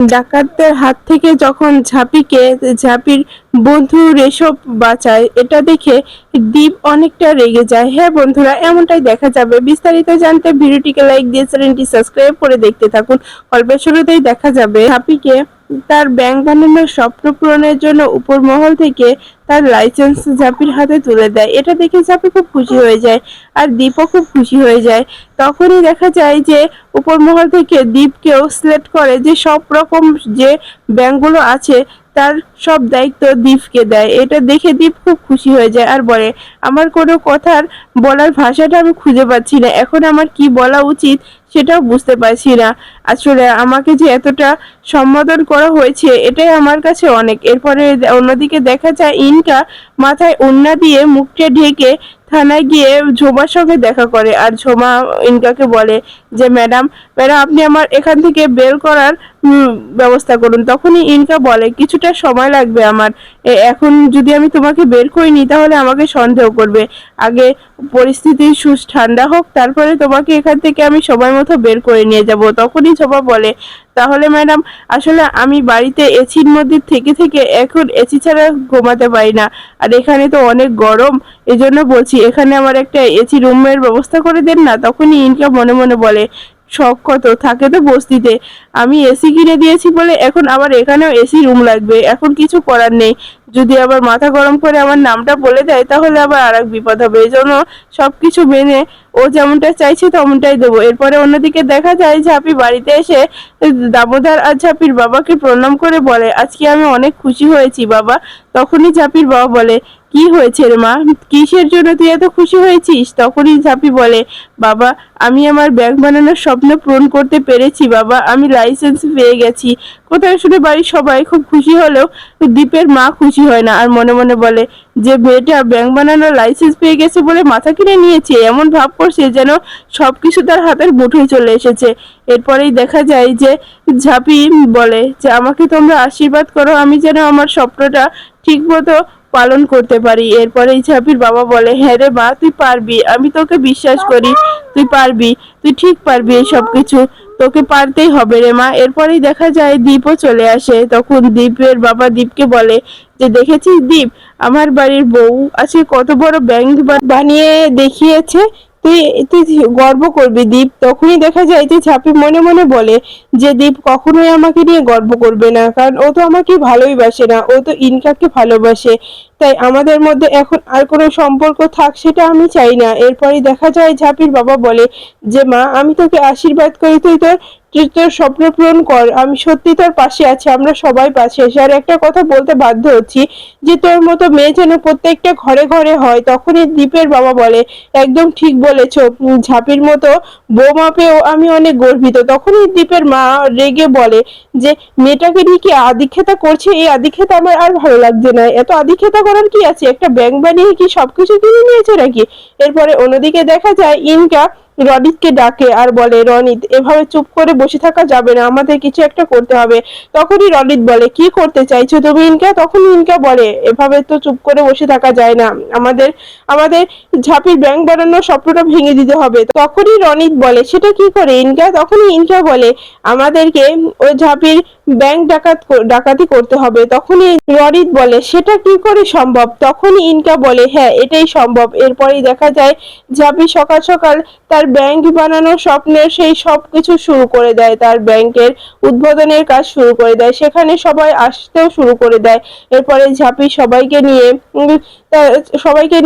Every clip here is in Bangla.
ডাকাতদের হাত থেকে যখন ঝাঁপিকে ঝাঁপির বন্ধু রেশব বাঁচায়, এটা দেখে দীপ অনেকটা রেগে যায়। হ্যাঁ বন্ধুরা, এমনটাই দেখা যাবে। বিস্তারিত জানতে ভিডিওটিকে লাইক দিয়ে চ্যানেলটি সাবস্ক্রাইব করে দেখতে থাকুন। গল্পের শুরুতেই দেখা যাবে ঝাঁপিকে তার ব্যাংক বানানোর স্বপ্ন পূরণের জন্য উপর মহল থেকে তার লাইসেন্স ঝাঁপির হাতে তুলে দেয়। এটা দেখে ঝাঁপি খুব খুশি হয়ে যায় আর দীপও খুব খুশি হয়ে যায়। তখনই দেখা যায় যে উপর মহল থেকে দীপকেও সিলেক্ট করে যে সব রকম যে ব্যাংকগুলো আছে তার সব দায়িত্ব দীপকে দেয়। এটা দেখে দীপ খুব খুশি হয়ে যায় আর বলে, আমার কোনো কথার বলার ভাষাটা আমি খুঁজে পাচ্ছি না, এখন আমার কি বলা উচিত সেটাও বুঝতে পারছি না। আসলে আমাকে যে এতটা সম্বোধন করা হয়েছে এটাই আমার কাছে অনেক। এরপরে অন্যদিকে দেখা যায় ইনকা মাথায় ওড়না দিয়ে মুখটা ঢেকে থানায় গিয়ে ঝোমার সঙ্গে দেখা করে আর ঝোমা ইনকাকে বলে যে ম্যাডাম ম্যাডাম আপনি আমার এখান থেকে বের করার ব্যবস্থা করুন। তখনই ইনকা বলে, কিছুটা সময় লাগবে আমার, এখন যদি আমি তোমাকে বের করিনি তাহলে আমাকে সন্দেহ করবে, আগে পরিস্থিতি ঠান্ডা হোক তারপরে তোমাকে এখান থেকে আমি সময় মতো বের করে নিয়ে যাব। তখনই ঝোমা বলে, তাহলে ম্যাডাম আসলে আমি বাড়িতে এসির মধ্যে থেকে থেকে এখন এসি ছাড়া ঘুমাতে পারি না, আর এখানে তো অনেক গরম, এজন্য বলছি এখানে আমার একটা এসি রুমের ব্যবস্থা করে দেন না। তখনই ইনকা মনে মনে বলে, শখ কত থাকে তো বস্তিতে, আমি এসি কিনে দিয়েছি বলে এখন আবার এখানেও এসি রুম লাগবে, এখন কিছু করার নেই, যদি আবার মাথা গরম করে আমার নামটা বলে দেয় তাহলে আবার আর এক বিপদ হবে, এই জন্য সবকিছু মেনে ও যেমনটা চাইছে তেমনটাই দেবো। এরপরে অন্যদিকে দেখা যায় ঝাঁপি বাড়িতে এসে দামোদর আর ঝাঁপির বাবাকে প্রণাম করে বলে, আজকে আমি অনেক খুশি হয়েছি বাবা। তখনই ঝাঁপির বাবা বলে, কি হয়েছে রে মা, কিসের জন্য তুই এত খুশি হয়েছিস? তখনই ঝাঁপি বলে, বাবা আমি আমার ব্যাংক বানানোর স্বপ্ন পূরণ করতে পেরেছি বাবা, আমি লাইসেন্স পেয়ে গেছি। কোথায় শুনে বাড়ির সবাই খুব খুশি হলেও দীপের মা খুশি হয় না আর মনে মনে বলে যে মেয়েটা ব্যাংক বানানোর লাইসেন্স পেয়ে গেছে বলে মাথা কিনে নিয়েছে, এমন ভাব করছে যেন সবকিছু তার হাতের মুঠোয় চলে এসেছে। এরপরেই দেখা যায় যে ঝাঁপি বলে যে আমাকে তোমরা আশীর্বাদ করো, আমি যেন আমার স্বপ্নটা ঠিক মতো পালন করতে পারি। এরপরে ঝাঁপির বাবা বলে, হ্যাঁ রে মা তুই পারবি, আমি তোকে বিশ্বাস করি, তুই পারবি, তুই ঠিক পারবি এই সব কিছু, তোকে পারতেই হবে রে মা। এরপরেই দেখা যায় দীপও চলে আসে। তখন দীপের বাবা দীপকে বলে যে দেখেছিস দীপ, আমার বাড়ির বউ আজকে কত বড় ব্যাংক বানিয়ে দেখিয়েছে, তুই তুই গর্ব করবি দীপ। তখনই দেখা যায় যে ঝাঁপি মনে মনে বলে যে দীপ কখনোই আমাকে নিয়ে গর্ব করবে না, কারণ ও তো আমাকে ভালোই বাসে না, ও তো ইনকাকে ভালোবাসে, তাই আমাদের মধ্যে এখন আর কোনো সম্পর্ক থাক সেটা আমি চাই না। এরপরই দেখা যায় ঝাঁপির বাবা বলে যে মা আমি তোকে আশীর্বাদ করি, তুই তোর স্বপ্ন পূরণ কর, আমি সত্যি তোর পাশে আছি, আমরা সবাই পাশে আছি। আর একটা কথা বলতে বাধ্য হচ্ছি যে তোর মতো মেয়ে যেন প্রত্যেকটা ঘরে ঘরে হয়। তখনই দীপের বাবা বলে, একদম ঠিক বলেছ, ঝাঁপির মতো বৌমা পেয়েও আমি অনেক গর্বিত। তখনই দীপের মা রেগে বলে যে মেয়েটাকে নিয়ে কি আদিক্ষেতা করছে, এই আদিক্ষেতা আমার আর ভালো লাগছে না, এত আদিক্ষেতা করার কি আছে, একটা ব্যাংক বানিয়ে কি সবকিছু কিনে নিয়েছে নাকি। এরপরে অন্যদিকে দেখা যায় ইনকা রনিতকে ডাকে আর বলে, রনিত এভাবে চুপ করে বসে থাকা যাবে না, আমাদের কিছু একটা করতে হবে। তখনই রনিত বলে, কি করতে চাইছো তুমি ইনকা? তখন ইনকা বলে, এভাবে তো চুপ করে বসে থাকা যায় না, আমাদের আমাদের ঝাঁপির ব্যাংক বানানোর স্বপ্নটা ভেঙে দিতে হবে। তখনই রনিত বলে, সেটা কি করে ইনকা? তখনই ইনকা বলে, আমাদেরকে ওই ঝাঁপির ব্যাংক ডাকাতি করতে হবে। তখনই রনিত বলে, সেটা কি করে সম্ভব? তখনই ইনকা বলে, হ্যাঁ এটাই সম্ভব। এরপরেই দেখা যায় ঝাঁপি সকাল সকাল তার ব্যাংক বানানোর স্বপ্নের সেই সব কিছু শুরু করে দেয়, তার ব্যাংকের উদ্বোধনের কাজ শুরু করে দেয়, সেখানে সবাই আসতেও শুরু করে দেয়। এরপরে ঝাঁপি সবাইকে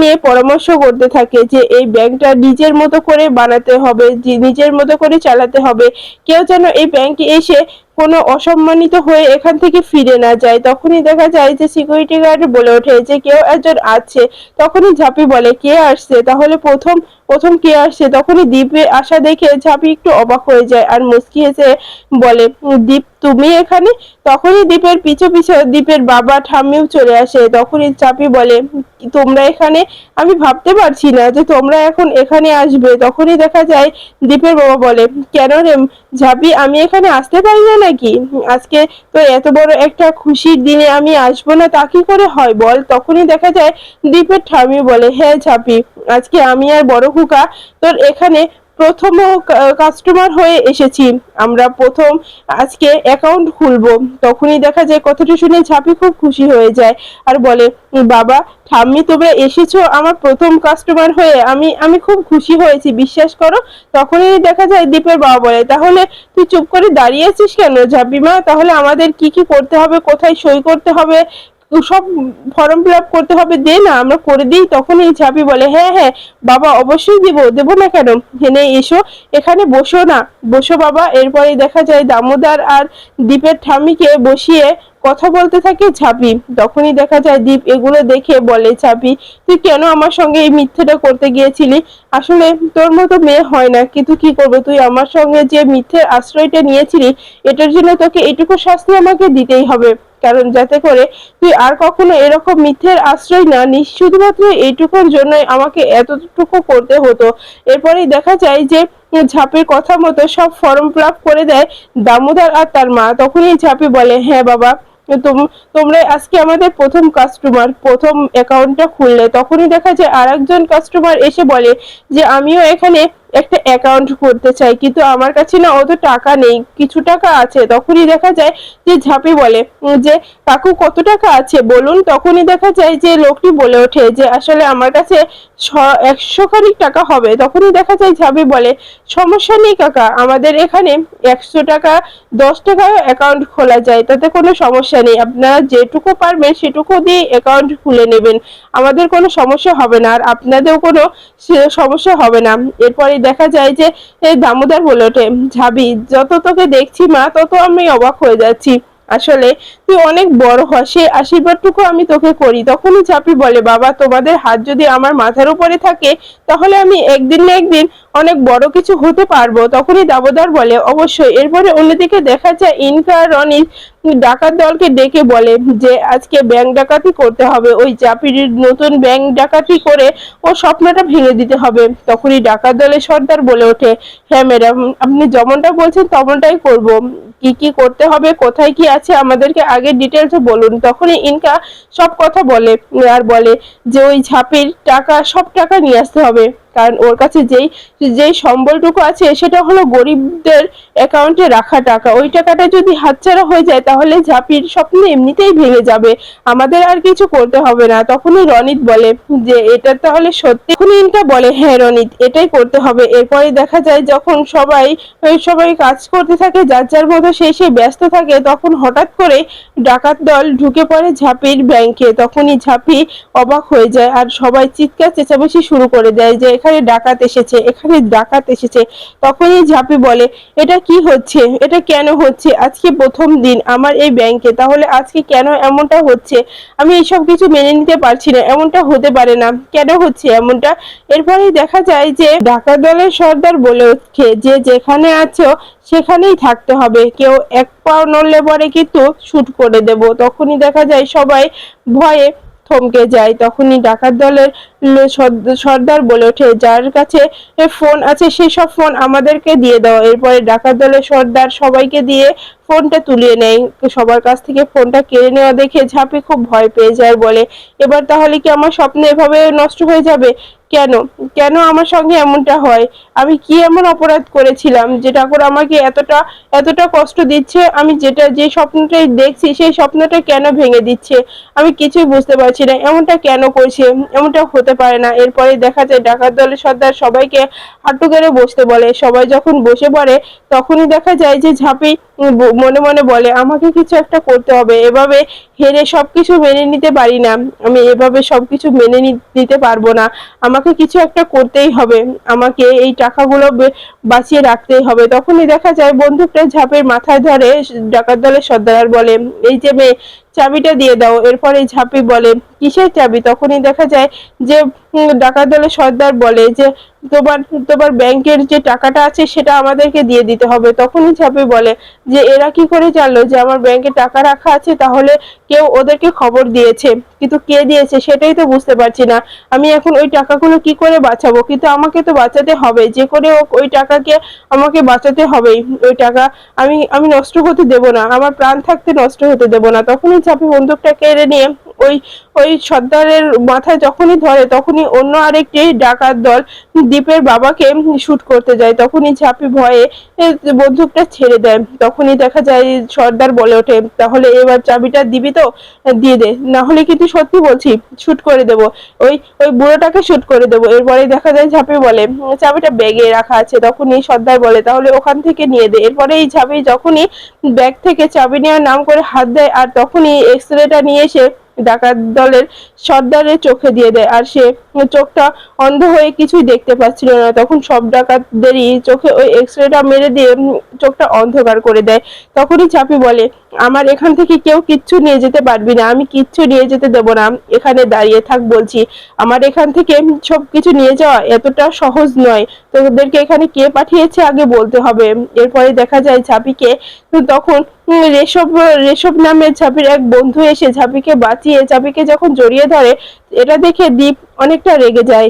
নিয়ে পরামর্শ করতে থাকে যে এই ব্যাংকটা নিজের মতো করে বানাতে হবে, নিজের মতো করে চালাতে হবে, কেউ যেন এই ব্যাংকে এসে কোনো অসম্মানিত হয়ে এখান থেকে ফিরে না যায়। তখনই দেখা যায় যে সিকিউরিটি গার্ড বলে ওঠে যে কেউ একজন আছে। তখনই ঝাঁপি বলে, কে আসছে? তাহলে প্রথম প্রথম কে আসছে? তখনই দীপে আসা দেখে ঝাঁপি একটু অবাক হয়ে যায় আর মুচকি হেসে বলে, দীপ তুমি এখানে? তখনই দীপের পিছু পিছু দীপের বাবা ঠাম্মিও চলে আসে। তখনই ঝাঁপি বলে, তোমরা এখানে? আমি ভাবতে পারছি না যে তোমরা এখন এখানে আসবে। তখনই দেখা যায় দীপের বাবা বলে, কেন রে ঝাঁপি, আমি এখানে আসতে পারি না নাকি? আজকে তো এত বড় একটা খুশির দিনে আমি আসবো না তা কি করে হয় বল? তখনই দেখা যায় দীপের ঠাম্মি বলে, হ্যাঁ ঝাঁপি, আজকে আমি আর বড় খোকা তোর এখানে প্রথম কাস্টমার হয়ে এসেছি, আমরা প্রথম আজকে অ্যাকাউন্ট খুলবো। তখনই দেখা যায় কথাটা শুনে ঝাঁপি খুব খুশি হয়ে যায় আর বলে, বাবা ঠাম্মি তোমরা এসেছো আমার প্রথম কাস্টমার হয়ে, আমি আমি খুব খুশি হয়েছি, বিশ্বাস করো। তখনই দেখা যায় দীপের বাবা বলে, তাহলে তুই চুপ করে দাঁড়িয়ে আছিস কেন ঝাঁপিমা, তাহলে আমাদের কি কি করতে হবে, কোথায় সই করতে হবে, সব ফর্ম ফিল আপ করতে হবে, দে না আমরা করে দিই। তখনই ঝাঁপি বলে, হ্যাঁ হ্যাঁ বাবা অবশ্যই দেবো না কেন, হেনে এসো এখানে বসো না, বসো বাবা। এরপরে দেখা যায় দামোদর আর দীপের ঠাম্মিকে বসিয়ে কথা বলতে থাকে ঝাঁপি। তখনই দেখা যায় দীপ এগুলো দেখে বলে, ঝাঁপি তুই কেন আমার সঙ্গে এই মিথ্যেটা করতে গিয়েছিলি, আসলে তোর মতো মেয়ে হয় না, কিন্তু কি করবো, তুই আমার সঙ্গে যে মিথ্যের আশ্রয়টা নিয়েছিলি এটার জন্য তোকে এটুকু শাস্তি আমাকে দিতেই হবে, কারণ যাতে করে তুই আর কখনো এরকম মিথ্যের আশ্রয় না নিস, শুধুমাত্র এইটুকুর জন্যই আমাকে এতটুকু করতে হতো। এরপরেই দেখা যায় যে ঝাঁপির কথা মতো সব ফর্ম ফিল আপ করে দেয় দামোদর আর তার মা। তখনই ঝাঁপি বলে, হ্যাঁ বাবা তোমরা আজকে আমাদের প্রথম কাস্টমার, প্রথম অ্যাকাউন্টটা খুললে। তখনই দেখা যায় আর একজন কাস্টমার এসে বলে যে আমিও এখানে একটা অ্যাকাউন্ট করতে চাই, কিন্তু আমার কাছে না অত টাকা নেই, কিছু টাকা আছে। তখনই দেখা যায় যে ঝাঁপি বলে যে কাকু কত টাকা আছে বলুন। তখনই দেখা যায় যে লোকটি বলে ওঠে যে আসলে আমার কাছে 100 খানিক টাকা হবে। তখনই দেখা যায় ঝাঁপি বলে, সমস্যা নেই কাকা, আমাদের এখানে 100 টাকা 10 টাকা অ্যাকাউন্ট খোলা যায়, তাতে কোনো সমস্যা নেই, আপনারা যেটুকু পারবেন সেটুকু দিয়ে অ্যাকাউন্ট খুলে নেবেন, আমাদের কোনো সমস্যা হবে না, আর আপনাদেরও কোনো সমস্যা হবে না। এরপরে দেখা যায় যে দামোদর বলে ওঠে, ঝাবি যত তোকে দেখছি মা তত আমি অবাক হয়ে যাচ্ছি, আসলে তুই অনেক বড় হ, সেই আশীর্বাদটুকু আমি তোকে করি। তখনই ঝাঁপি বলে, বাবা তোমাদের হাত যদি আমার মাথার উপরে থাকে তাহলে আমি একদিন না একদিন অনেক বড় কিছু হতে পারবো। তখনই দামোদর বলে, অবশ্যই। এরপরে অন্যদিকে দেখা যায় ইনকা আর রনি ডাকাত দলকে ডেকে বলে যে আজকে ব্যাংক ডাকাতি করতে হবে, ওই জাপির নতুন ব্যাংক ডাকাতি করে ও স্বপ্নটা ভেঙে দিতে হবে। তখনই ডাকাত দলের সর্দার বলে ওঠে, হ্যাঁ ম্যাডাম আপনি যেমনটা বলছেন তেমনটাই করব, কি কি করতে হবে, কোথায় কি আছে আমাদেরকে আগে ডিটেলসে বলুন। তখনই ইনকা সব কথা বলে আর বলে যে ওই ঝাঁপির টাকা, সব টাকা নিয়ে আসতে হবে, কারণ ওর কাছে যেই যেই সম্বলটুকু আছে সেটা হলো গরিবদের অ্যাকাউন্টে রাখা টাকা, ওই টাকাটা যদি হাতছাড়া হয়ে যায় তাহলে ঝাঁপির স্বপ্ন এমনিতেই ভেঙে যাবে, আমাদের আর কিছু করতে হবে না। তখনই রনিত বলে যে এটা তাহলে সত্যি। তখনই ইনকা বলে, হ্যাঁ রনিত এটাই করতে হবে। এরপরে দেখা যায় যখন সবাই সবাই কাজ করতে থাকে যার যার মতো সেই ব্যস্ত থাকে, তখন হঠাৎ করে ডাকাত দল ঢুকে পড়ে ঝাঁপির ব্যাংকে। তখনই ঝাঁপি অবাক হয়ে যায় আর সবাই চিৎকার চেঁচামেচি শুরু করে দেয় যে এখানে ডাকাত এসেছে, এখানে ডাকাত এসেছে। তখনই ঝাঁপি বলে, এটা কি হচ্ছে, এটা কেন হচ্ছে, আজকে প্রথম দিন আমার এই ব্যাংকে, তাহলে আজকে কেন এমনটা হচ্ছে, আমি এইসব কিছু মেনে নিতে পারছি না, এমনটা হতে পারে না, কেন হচ্ছে এমনটা। এরপরেই দেখা যায় যে ডাকাত দলের সর্দার বলে ওঠে যে যেখানে আছো সেখানেই থাকতে হবে, কেউ এক পাও নড়লে পরে কিন্তু শুট করে দেব। তখনই দেখা যায় সবাই ভয়ে থমকে যায়। তখনই ডাকাত দলের সর্দার বলে ওঠে, যার কাছে ফোন আছে সেই সব ফোন আমাদেরকে দিয়ে দাও। এরপরে ডাকাত দলের সর্দার সবাইকে দিয়ে ফোনটা তুলিয়ে নেয়, সবার কাছ থেকে ফোনটা কেড়ে নেওয়া দেখে ঝাঁপি খুব ভয় পেয়ে যায়, বলে এবার তাহলে কি আমার স্বপ্ন এভাবে নষ্ট হয়ে যাবে, কেন কেন আমার সঙ্গে এমনটা হয়, আমি কি এমন অপরাধ করেছিলাম যে ঠাকুর আমাকে এতটা এতটা কষ্ট দিচ্ছে, আমি যে স্বপ্নটাই দেখছি সেই স্বপ্নটা কেন ভেঙে দিচ্ছে, আমি কিছুই বুঝতে পারছি না, এমনটা কেন করছে, এমনটা হতে পারে না। এরপরে দেখা যায় ডাকাত দলের সর্দার সবাইকে হাঁটু গেড়ে বসতে বলে, সবাই যখন বসে পড়ে তখনই দেখা যায় যে ঝাঁপি মনে মনে বলে, আমাকে কিছু একটা করতে হবে, এভাবে হেরে সবকিছু মেনে নিতে পারি না, আমি এভাবে সবকিছু মেনে নিতে পারবো না, আমাকে কিছু একটা করতেই হবে, আমাকে এই টাকাগুলো বাঁচিয়ে রাখতেই হবে। তখনই দেখা যায় বন্দুকটা ঝাঁপের মাথায় ধরে ডাকাত দলের সর্দার বলে, এই যে মেয়ে চাবিটা দিয়ে দাও। এরপরে ঝাঁপি বলে, কিসের চাবি? তখনই দেখা যায় যে ডাকাত দলের সর্দার বলে যে তোমার তোমার ব্যাংকের যে টাকাটা আছে সেটা আমাদেরকে দিয়ে দিতে হবে। তখনই ঝাঁপি বলে যে এরা কি করে জানলো যে আমার ব্যাংকে টাকা রাখা আছে, তাহলে কেউ ওদেরকে খবর দিয়েছে, কিন্তু কে দিয়েছে সেটাই তো বুঝতে পারছি না। আমি এখন ওই টাকাগুলো কি করে বাঁচাবো, কিন্তু আমাকে তো বাঁচাতে হবে, যে করে হোক ওই টাকাকে আমাকে বাঁচাতে হবেই। ওই টাকা আমি নষ্ট হতে দেব না, আমার প্রাণ থাকতে নষ্ট হতে দেব না। তখনই ঝাঁপি বন্দুকটা কেড়ে নিয়ে ওই ওই সর্দারের মাথায় যখনই ধরে, তখনই অন্য আরেকটি ডাকাত দল দীপের বাবাকে শুট করতে যায়। তখনই ঝাঁপি ভয়ে বন্দুকটা ছেড়ে দেয়। তখনই দেখা যায় সর্দার বলে ওঠে, তাহলে এবার চাবিটা দিবি তো, দিয়ে দে, না হলে কিন্তু সত্যি বলছি শুট করে দেব, ওই ওই বুড়োটাকে শুট করে দেবো। এরপরে দেখা যায় ঝাঁপি বলে, চাবিটা ব্যাগে রাখা আছে। তখনই সর্দার বলে, তাহলে ওখান থেকে নিয়ে দে। এরপরে এই ঝাঁপি যখনই ব্যাগ থেকে চাবি নেওয়ার নাম করে হাত দেয়, আর তখনই এক্সরেটা নিয়ে এসে ডাকাত দলের সর্দারের চোখে দিয়ে দেয়, আর সে চোখটা অন্ধ হয়ে কিছুই দেখতে পাচ্ছিল না। তখন সব ডাকাতদেরই চোখে ওই এক্সরেটা মেরে দিয়ে চোখটা অন্ধকার করে দেয়। তখনই ঝাঁপি বলে, আমার এখান থেকে কেউ কিচ্ছু নিয়ে যেতে পারবি না, আমি কিচ্ছু নিয়ে যেতে দেবো না, এখানে দাঁড়িয়ে থাক বলছি। আমার এখান থেকে সবকিছু নিয়ে যাওয়া এতটা সহজ নয়, তোদেরকে এখানে কে পাঠিয়েছে আগে বলতে হবে। এরপরে দেখা যায় ঝাঁপিকে তখন রেশব রেশব নামের ঝাঁপির এক বন্ধু এসে ঝাঁপিকে বাঁচিয়ে ঝাঁপিকে যখন জড়িয়ে ধরে, এটা দেখে দীপ অনেকটা রেগে যায়।